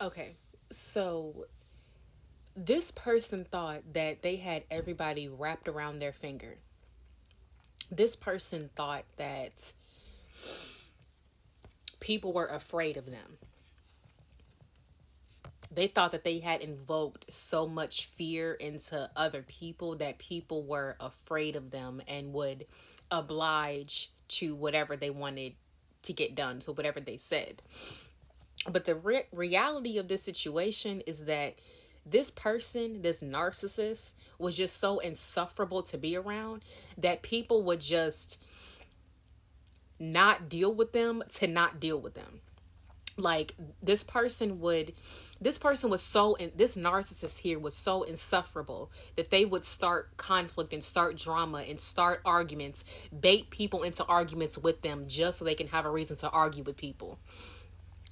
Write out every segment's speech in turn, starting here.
Okay, so this person thought that they had everybody wrapped around their finger. This person thought that people were afraid of them. They thought that they had invoked so much fear into other people that people were afraid of them and would oblige to whatever they wanted to get done, to whatever they said. But the reality of this situation is that this person, this narcissist, was just so insufferable to be around that people would just not deal with them to not deal with them. Like this person was so, and this narcissist here was so insufferable that they would start conflict and start drama and start arguments, bait people into arguments with them just so they can have a reason to argue with people.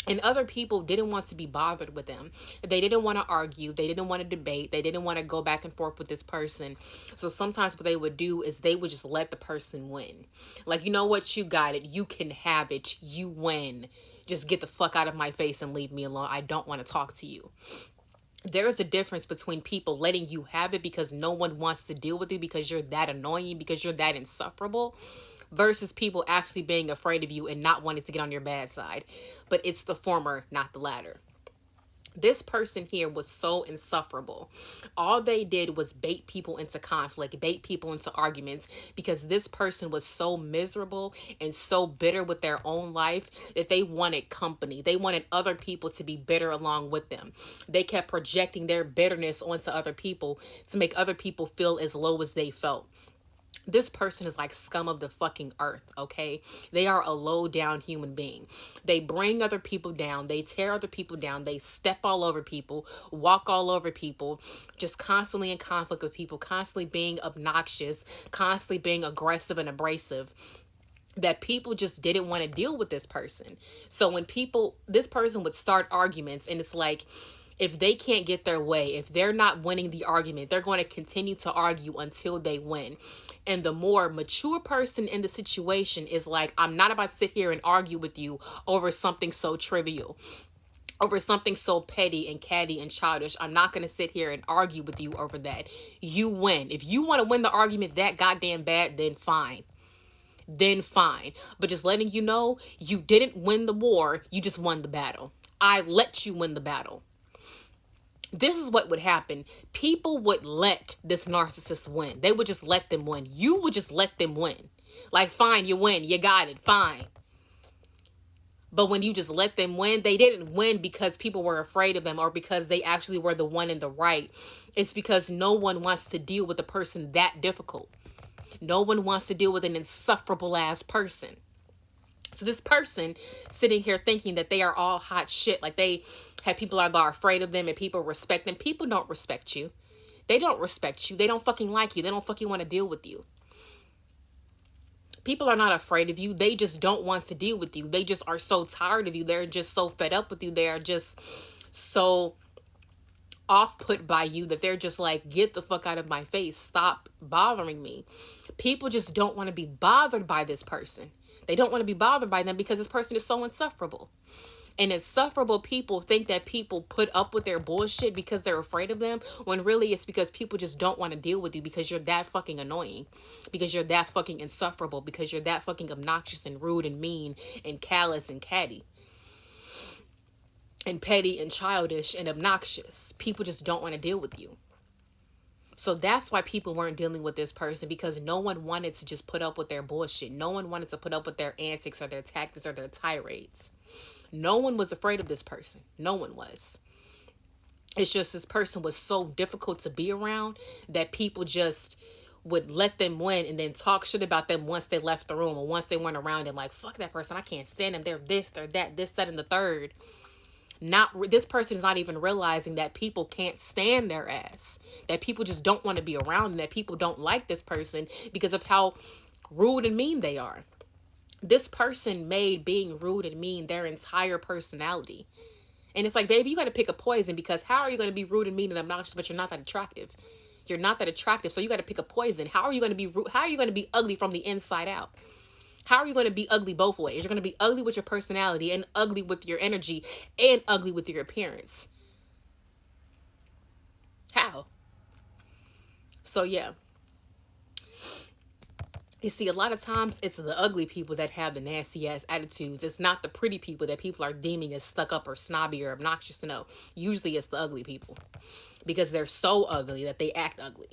And other people didn't want to be bothered with them. They didn't want to argue. They didn't want to debate. They didn't want to go back and forth with this person. So sometimes what they would do is they would just let the person win. Like, you know what? You got it. You can have it. You win. Just get the fuck out of my face and leave me alone. I don't want to talk to you. There is a difference between people letting you have it because no one wants to deal with you because you're that annoying, because you're that insufferable, versus people actually being afraid of you and not wanting to get on your bad side. But it's the former, not the latter. This person here was so insufferable. All they did was bait people into conflict, bait people into arguments, because this person was so miserable and so bitter with their own life that they wanted company. They wanted other people to be bitter along with them. They kept projecting their bitterness onto other people to make other people feel as low as they felt. This person is like scum of the fucking earth, okay? They are a low down human being. They bring other people down. They tear other people down. They step all over people, walk all over people, just constantly in conflict with people, constantly being obnoxious, constantly being aggressive and abrasive, that people just didn't want to deal with this person. So when this person would start arguments, and it's like, if they can't get their way, if they're not winning the argument, they're going to continue to argue until they win. And the more mature person in the situation is like, I'm not about to sit here and argue with you over something so trivial, over something so petty and catty and childish. I'm not going to sit here and argue with you over that. You win. If you want to win the argument that goddamn bad, then fine. Then fine. But just letting you know, you didn't win the war. You just won the battle. I let you win the battle. This is what would happen. People would let this narcissist win. They would just let them win. You would just let them win. Like, fine, you win. You got it. Fine. But when you just let them win, they didn't win because people were afraid of them or because they actually were the one in the right. It's because no one wants to deal with a person that difficult. No one wants to deal with an insufferable ass person. So this person sitting here thinking that they are all hot shit, like they have people that are afraid of them and people respect them. People don't respect you. They don't respect you. They don't fucking like you. They don't fucking want to deal with you. People are not afraid of you. They just don't want to deal with you. They just are so tired of you. They're just so fed up with you. They are just so off put by you that they're just like, get the fuck out of my face. Stop bothering me. People just don't want to be bothered by this person. They don't want to be bothered by them because this person is so insufferable. And insufferable people think that people put up with their bullshit because they're afraid of them, when really it's because people just don't want to deal with you because you're that fucking annoying, because you're that fucking insufferable, because you're that fucking obnoxious and rude and mean and callous and catty and petty and childish and obnoxious. People just don't want to deal with you. So that's why people weren't dealing with this person, because no one wanted to just put up with their bullshit. No one wanted to put up with their antics or their tactics or their tirades. No one was afraid of this person. No one was. It's just this person was so difficult to be around that people just would let them win and then talk shit about them once they left the room or once they weren't around, and like, fuck that person. I can't stand them. They're this, they're that, this, that, and the third. This person is not even realizing that people can't stand their ass, that people just don't want to be around them, that people don't like this person because of how rude and mean they are. This person made being rude and mean their entire personality. And it's like, baby, you got to pick a poison, because how are you going to be rude and mean and obnoxious but you're not that attractive? You're not that attractive, so you got to pick a poison. How are you going to be rude? How are you going to be ugly from the inside out? How are you going to be ugly both ways? You're going to be ugly with your personality and ugly with your energy and ugly with your appearance. How? So yeah, you see, a lot of times it's the ugly people that have the nasty ass attitudes. It's not the pretty people that people are deeming as stuck up or snobby or obnoxious. No, usually it's the ugly people because they're so ugly that they act ugly.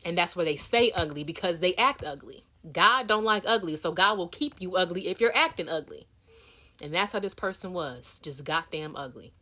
And that's where they stay ugly because they act ugly. God don't like ugly, so God will keep you ugly if you're acting ugly. And that's how this person was, just goddamn ugly.